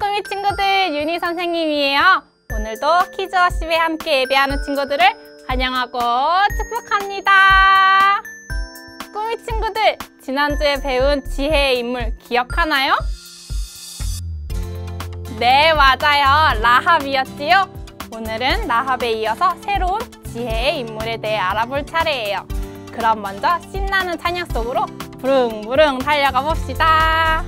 꾸미 친구들, 윤희 선생님이에요. 오늘도 키즈워십에 함께 예배하는 친구들을 환영하고 축복합니다. 꾸미 친구들, 지난주에 배운 지혜의 인물 기억하나요? 네, 맞아요. 라합이었지요. 오늘은 라합에 이어서 새로운 지혜의 인물에 대해 알아볼 차례예요. 그럼 먼저 신나는 찬양 속으로 부릉부릉 달려가 봅시다.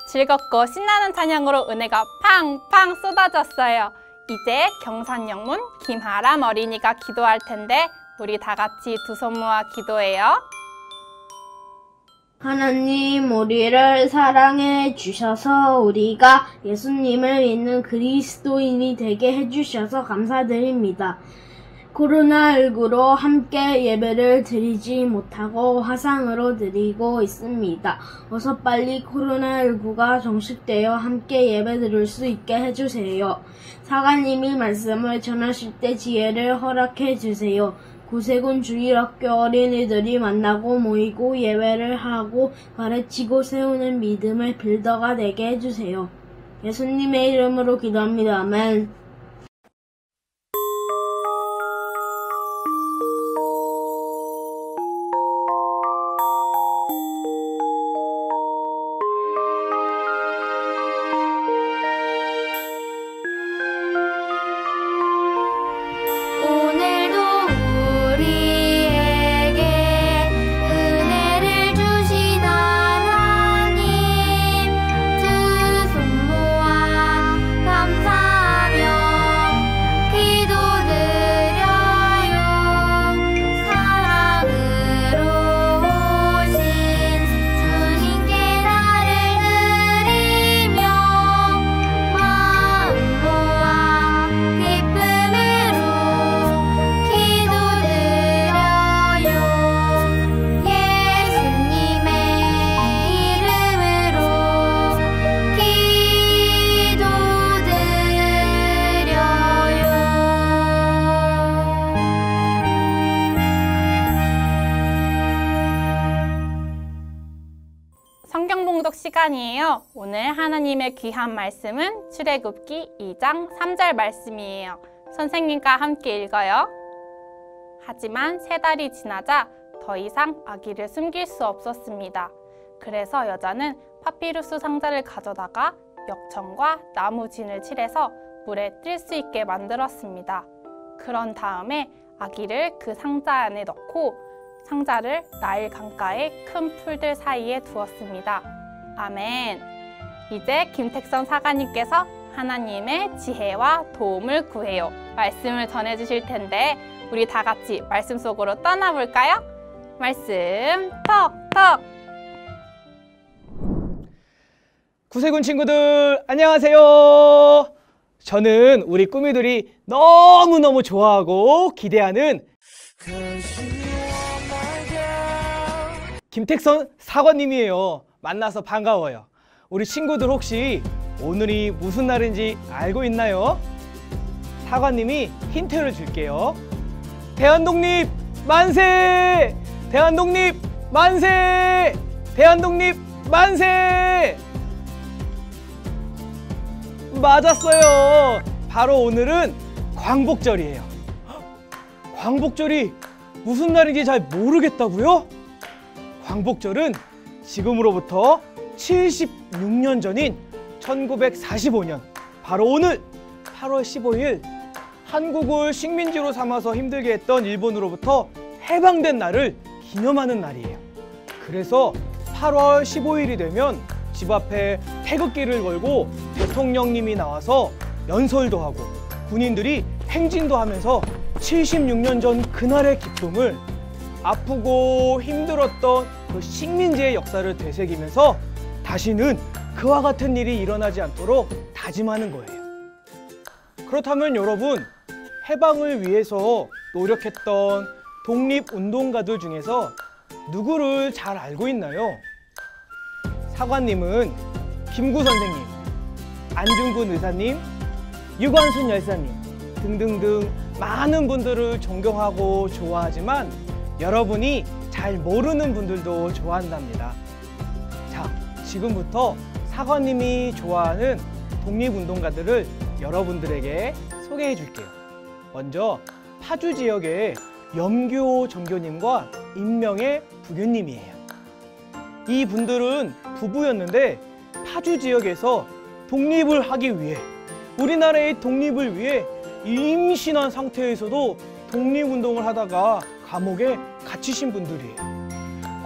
즐겁고 신나는 찬양으로 은혜가 팡팡 쏟아졌어요. 이제 경산영문 김하람 어린이가 기도할 텐데 우리 다 같이 두 손 모아 기도해요. 하나님, 우리를 사랑해 주셔서 우리가 예수님을 믿는 그리스도인이 되게 해주셔서 감사드립니다. 코로나19로 함께 예배를 드리지 못하고 화상으로 드리고 있습니다. 어서 빨리 코로나19가 종식되어 함께 예배 드릴 수 있게 해주세요. 사관님이 말씀을 전하실 때 지혜를 허락해 주세요. 구세군 주일학교 어린이들이 만나고 모이고 예배를 하고 가르치고 세우는 믿음의 빌더가 되게 해주세요. 예수님의 이름으로 기도합니다. 아멘. 시간이에요. 오늘 하나님의 귀한 말씀은 출애굽기 2장 3절 말씀이에요. 선생님과 함께 읽어요. 하지만 3달이 지나자 더 이상 아기를 숨길 수 없었습니다. 그래서 여자는 파피루스 상자를 가져다가 역청과 나무 진을 칠해서 물에 뜰 수 있게 만들었습니다. 그런 다음에 아기를 그 상자 안에 넣고 상자를 나일 강가의 큰 풀들 사이에 두었습니다. 아멘. 이제 김택선 사관님께서 하나님의 지혜와 도움을 구해요 말씀을 전해주실 텐데 우리 다 같이 말씀 속으로 떠나볼까요? 말씀 톡톡. 구세군 친구들 안녕하세요. 저는 우리 꾸미들이 너무너무 좋아하고 기대하는 김택선 사관님이에요. 만나서 반가워요. 우리 친구들 혹시 오늘이 무슨 날인지 알고 있나요? 사관님이 힌트를 줄게요. 대한독립 만세! 대한독립 만세! 대한독립 만세! 맞았어요. 바로 오늘은 광복절이에요. 광복절이 무슨 날인지 잘 모르겠다고요? 광복절은 지금으로부터 76년 전인 1945년 바로 오늘 8월 15일 한국을 식민지로 삼아서 힘들게 했던 일본으로부터 해방된 날을 기념하는 날이에요. 그래서 8월 15일이 되면 집 앞에 태극기를 걸고 대통령님이 나와서 연설도 하고 군인들이 행진도 하면서 76년 전 그날의 기쁨을 아프고 힘들었던 그 식민지의 역사를 되새기면서 다시는 그와 같은 일이 일어나지 않도록 다짐하는 거예요. 그렇다면 여러분, 해방을 위해서 노력했던 독립운동가들 중에서 누구를 잘 알고 있나요? 사관님은 김구 선생님, 안중근 의사님, 유관순 열사님 등등등 많은 분들을 존경하고 좋아하지만 여러분이 잘 모르는 분들도 좋아한답니다. 자, 지금부터 사관님이 좋아하는 독립운동가들을 여러분들에게 소개해 줄게요. 먼저 파주 지역의 염교 정교님과 임명의 부교님이에요. 이 분들은 부부였는데 파주 지역에서 독립을 하기 위해 우리나라의 독립을 위해 임신한 상태에서도 독립운동을 하다가 감옥에 갇히신 분들이에요.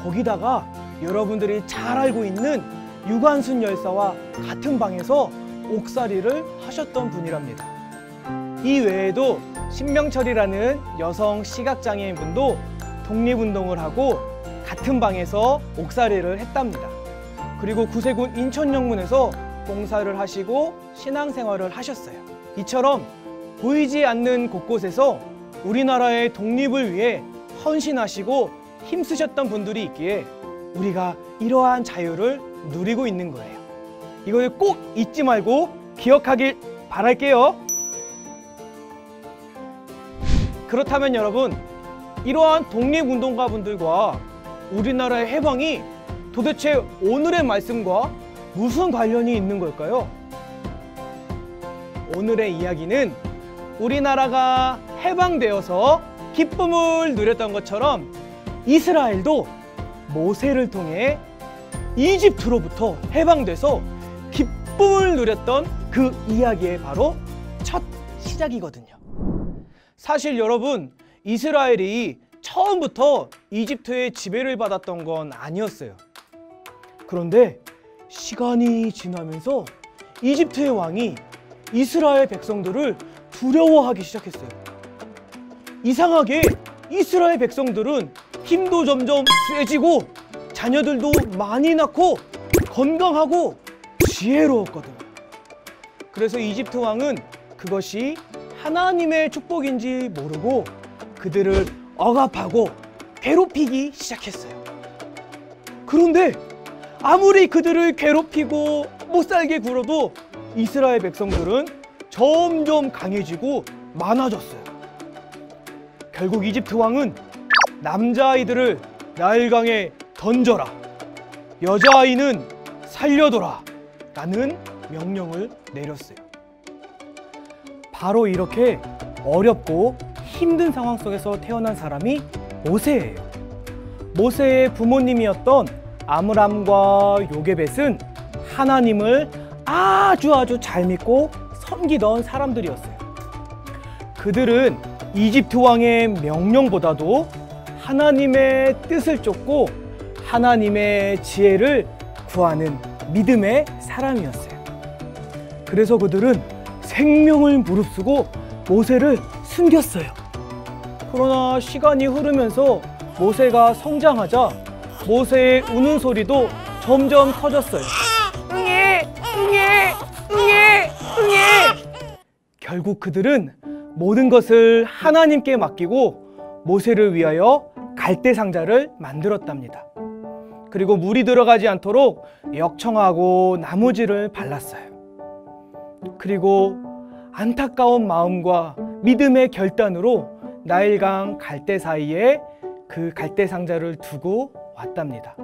거기다가 여러분들이 잘 알고 있는 유관순 열사와 같은 방에서 옥살이를 하셨던 분이랍니다. 이 외에도 신명철이라는 여성 시각장애인 분도 독립운동을 하고 같은 방에서 옥살이를 했답니다. 그리고 구세군 인천영문에서 봉사를 하시고 신앙생활을 하셨어요. 이처럼 보이지 않는 곳곳에서 우리나라의 독립을 위해 헌신하시고 힘쓰셨던 분들이 있기에 우리가 이러한 자유를 누리고 있는 거예요. 이걸 꼭 잊지 말고 기억하길 바랄게요. 그렇다면 여러분, 이러한 독립운동가 분들과 우리나라의 해방이 도대체 오늘의 말씀과 무슨 관련이 있는 걸까요? 오늘의 이야기는 우리나라가 해방되어서 기쁨을 누렸던 것처럼 이스라엘도 모세를 통해 이집트로부터 해방돼서 기쁨을 누렸던 그 이야기의 바로 첫 시작이거든요. 사실 여러분, 이스라엘이 처음부터 이집트의 지배를 받았던 건 아니었어요. 그런데 시간이 지나면서 이집트의 왕이 이스라엘 백성들을 두려워하기 시작했어요. 이상하게 이스라엘 백성들은 힘도 점점 세지고 자녀들도 많이 낳고 건강하고 지혜로웠거든요. 그래서 이집트 왕은 그것이 하나님의 축복인지 모르고 그들을 억압하고 괴롭히기 시작했어요. 그런데 아무리 그들을 괴롭히고 못살게 굴어도 이스라엘 백성들은 점점 강해지고 많아졌어요. 결국 이집트 왕은 남자아이들을 나일강에 던져라, 여자아이는 살려둬라 라는 명령을 내렸어요. 바로 이렇게 어렵고 힘든 상황 속에서 태어난 사람이 모세예요. 모세의 부모님이었던 아므람과 요게벳은 하나님을 아주 잘 믿고 섬기던 사람들이었어요. 그들은 이집트 왕의 명령보다도 하나님의 뜻을 쫓고 하나님의 지혜를 구하는 믿음의 사람이었어요. 그래서 그들은 생명을 무릅쓰고 모세를 숨겼어요. 그러나 시간이 흐르면서 모세가 성장하자 모세의 우는 소리도 점점 커졌어요. 응애, 응애, 응애, 응애. 결국 그들은 모든 것을 하나님께 맡기고 모세를 위하여 갈대 상자를 만들었답니다. 그리고 물이 들어가지 않도록 역청하고 나무질을 발랐어요. 그리고 안타까운 마음과 믿음의 결단으로 나일강 갈대 사이에 그 갈대 상자를 두고 왔답니다.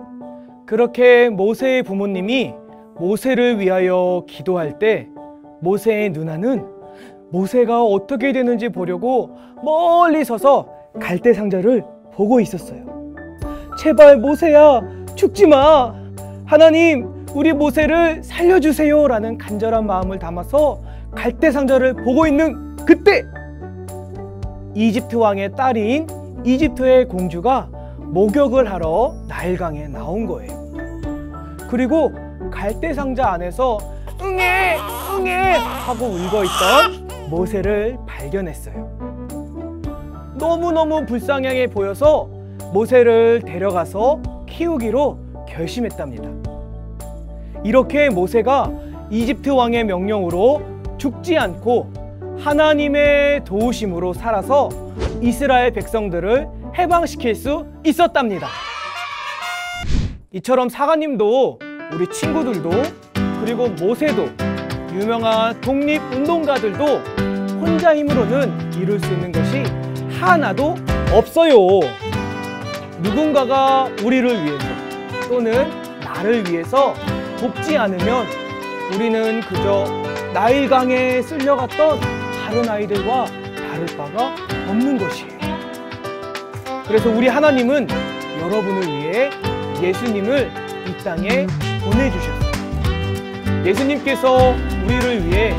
그렇게 모세의 부모님이 모세를 위하여 기도할 때 모세의 누나는 모세가 어떻게 되는지 보려고 멀리 서서 갈대 상자를 보고 있었어요. 제발 모세야, 죽지 마. 하나님, 우리 모세를 살려주세요 라는 간절한 마음을 담아서 갈대 상자를 보고 있는 그때 이집트 왕의 딸인 이집트의 공주가 목욕을 하러 나일강에 나온 거예요. 그리고 갈대 상자 안에서 응애, 응애 하고 울고있던 모세를 발견했어요. 너무너무 불쌍하게 보여서 모세를 데려가서 키우기로 결심했답니다. 이렇게 모세가 이집트 왕의 명령으로 죽지 않고 하나님의 도우심으로 살아서 이스라엘 백성들을 해방시킬 수 있었답니다. 이처럼 사관님도 우리 친구들도 그리고 모세도 유명한 독립운동가들도 혼자 힘으로는 이룰 수 있는 것이 하나도 없어요. 누군가가 우리를 위해서 또는 나를 위해서 돕지 않으면 우리는 그저 나일강에 쓸려갔던 다른 아이들과 다를 바가 없는 것이에요. 그래서 우리 하나님은 여러분을 위해 예수님을 이 땅에 보내주셨어요. 예수님께서 우리를 위해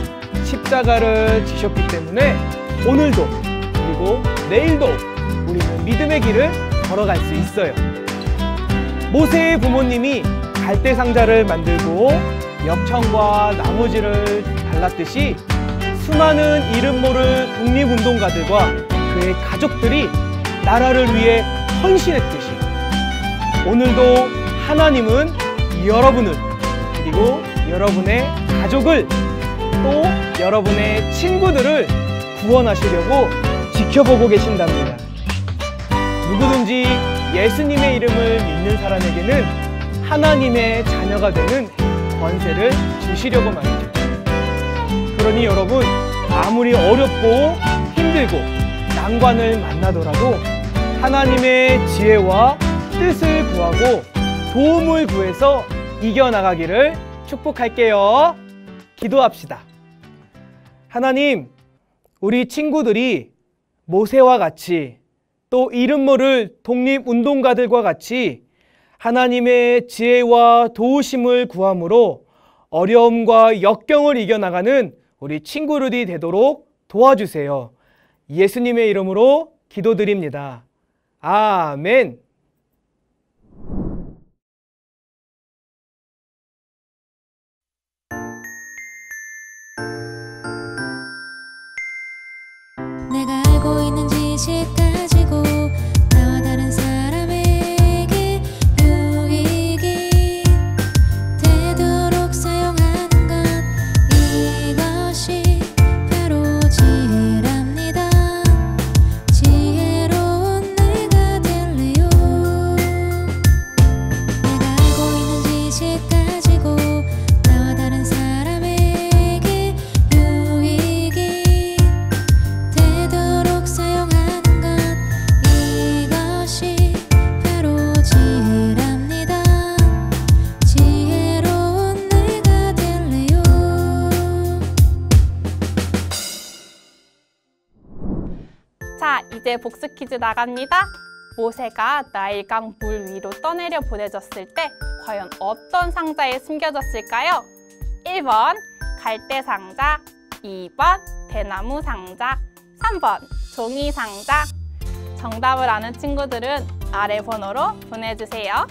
십자가를 지셨기 때문에 오늘도 그리고 내일도 우리는 믿음의 길을 걸어갈 수 있어요. 모세의 부모님이 갈대 상자를 만들고 역청과 나무질을 발랐듯이 수많은 이름 모를 독립운동가들과 그의 가족들이 나라를 위해 헌신했듯이 오늘도 하나님은 여러분을 그리고 여러분의 가족을 또 여러분의 친구들을 구원하시려고 지켜보고 계신답니다. 누구든지 예수님의 이름을 믿는 사람에게는 하나님의 자녀가 되는 권세를 주시려고 말이죠. 그러니 여러분, 아무리 어렵고 힘들고 난관을 만나더라도 하나님의 지혜와 뜻을 구하고 도움을 구해서 이겨나가기를 축복할게요. 기도합시다. 하나님, 우리 친구들이 모세와 같이 또 이름 모를 독립운동가들과 같이 하나님의 지혜와 도우심을 구함으로 어려움과 역경을 이겨나가는 우리 친구들이 되도록 도와주세요. 예수님의 이름으로 기도드립니다. 아멘. 내가 알고 있는 지식 가지고 나와 다른 사람에게 유익이 되도록 사용하는 것, 이것이 바로 지혜랍니다. 지혜로운 내가 될래요. 내가 알고 있는 지식 가지고 나와 다른 사람에게 유익이 되도록 사용하는 것, 이것이 바로 지혜랍니다. 지혜로운 내가 될래요. 자, 이제 복습 퀴즈 나갑니다. 모세가 나일강 물 위로 떠내려 보내졌을 때 과연 어떤 상자에 숨겨졌을까요? 1번 갈대 상자, 2번 대나무 상자, 3번 종이 상자. 정답을 아는 친구들은 아래 번호로 보내주세요.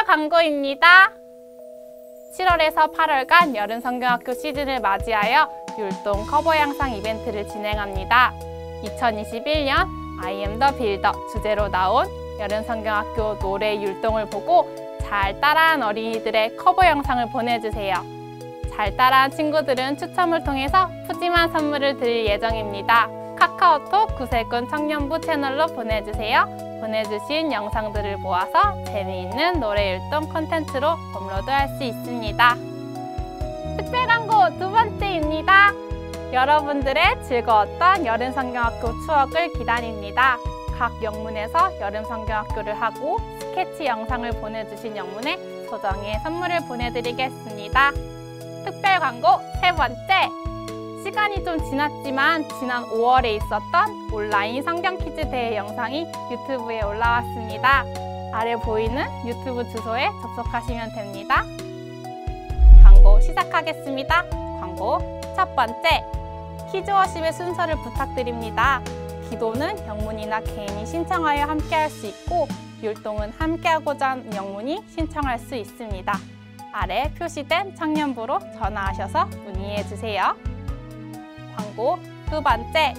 광고입니다. 7월에서 8월간 여름성경학교 시즌을 맞이하여 율동 커버 양상 이벤트를 진행합니다. 2021년 I am the builder 주제로 나온 여름성경학교 노래 율동을 보고 잘 따라한 어린이들의 커버 영상을 보내주세요. 잘 따라한 친구들은 추첨을 통해서 푸짐한 선물을 드릴 예정입니다. 카카오톡 구세군 청년부 채널로 보내주세요. 보내주신 영상들을 모아서 재미있는 노래 율동 콘텐츠로 업로드할 수 있습니다. 특별 광고 두 번째입니다. 여러분들의 즐거웠던 여름성경학교 추억을 기다립니다. 각 영문에서 여름성경학교를 하고 스케치 영상을 보내주신 영문에 소정의 선물을 보내드리겠습니다. 특별 광고 세 번째! 시간이 좀 지났지만 지난 5월에 있었던 온라인 성경 퀴즈 대회 영상이 유튜브에 올라왔습니다. 아래 보이는 유튜브 주소에 접속하시면 됩니다. 광고 시작하겠습니다. 광고 첫 번째! 키즈워십의 순서를 부탁드립니다. 기도는 영문이나 개인이 신청하여 함께할 수 있고 율동은 함께하고자 하는 영문이 신청할 수 있습니다. 아래 표시된 청년부로 전화하셔서 문의해주세요. 광고 두 번째,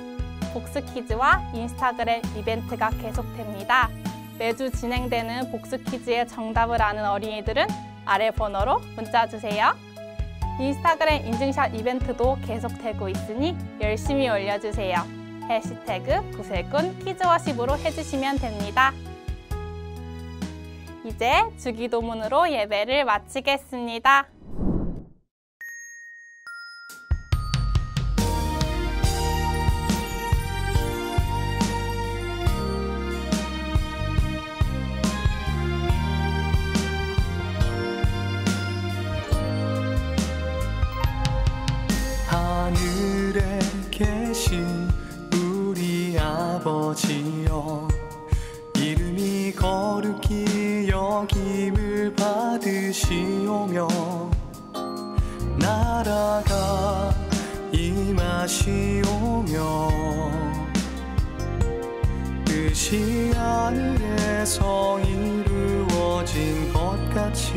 복수퀴즈와 인스타그램 이벤트가 계속됩니다. 매주 진행되는 복수퀴즈의 정답을 아는 어린이들은 아래 번호로 문자 주세요. 인스타그램 인증샷 이벤트도 계속되고 있으니 열심히 올려주세요. 해시태그 구세군 키즈워십으로 해주시면 됩니다. 이제 주기도문으로 예배를 마치겠습니다. 하늘에 계신 우리 아버지여, 이름이 거룩히 여김을 받으시오며 나라가 임하시오며 뜻이 하늘에서 이루어진 것 같이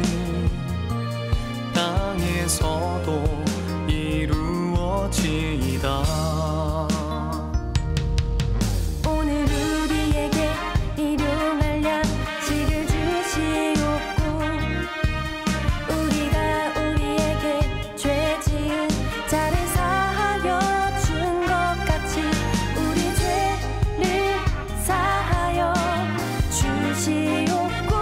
땅에서도 이루어지이다. 오늘 우리에게 일용할 양식을 주시옵고 우리가 우리에게 죄 지은 자를 사하여 준 것 같이 우리 죄를 사하여 주시옵고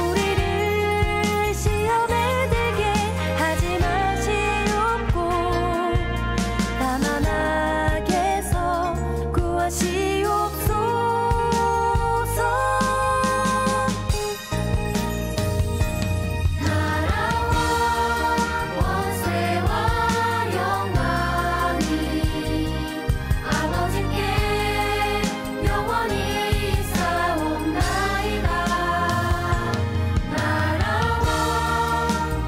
우리를 시험에 들게 하지 마시옵고 다만 악에서 구하시옵소서. 나라와 권세와 영광이 아버지께 영원히 있사옵나이다. 나라와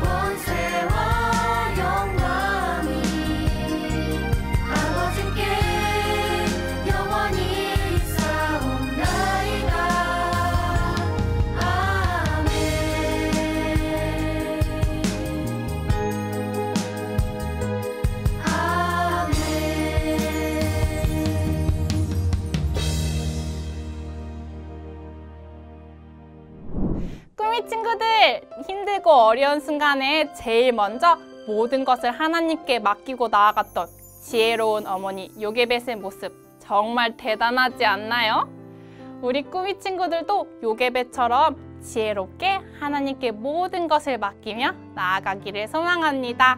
권세와 영광이 아버지께 영원히 있사옵나이다. 아멘. 꾸미 친구들, 힘들고 어려운 순간에 제일 먼저 모든 것을 하나님께 맡기고 나아갔던 지혜로운 어머니 요게벳의 모습 정말 대단하지 않나요? 우리 꾸미 친구들도 요게벳처럼 지혜롭게 하나님께 모든 것을 맡기며 나아가기를 소망합니다.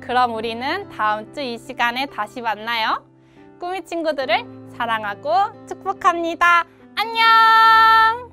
그럼 우리는 다음 주 이 시간에 다시 만나요. 꾸미 친구들을 사랑하고 축복합니다. 안녕!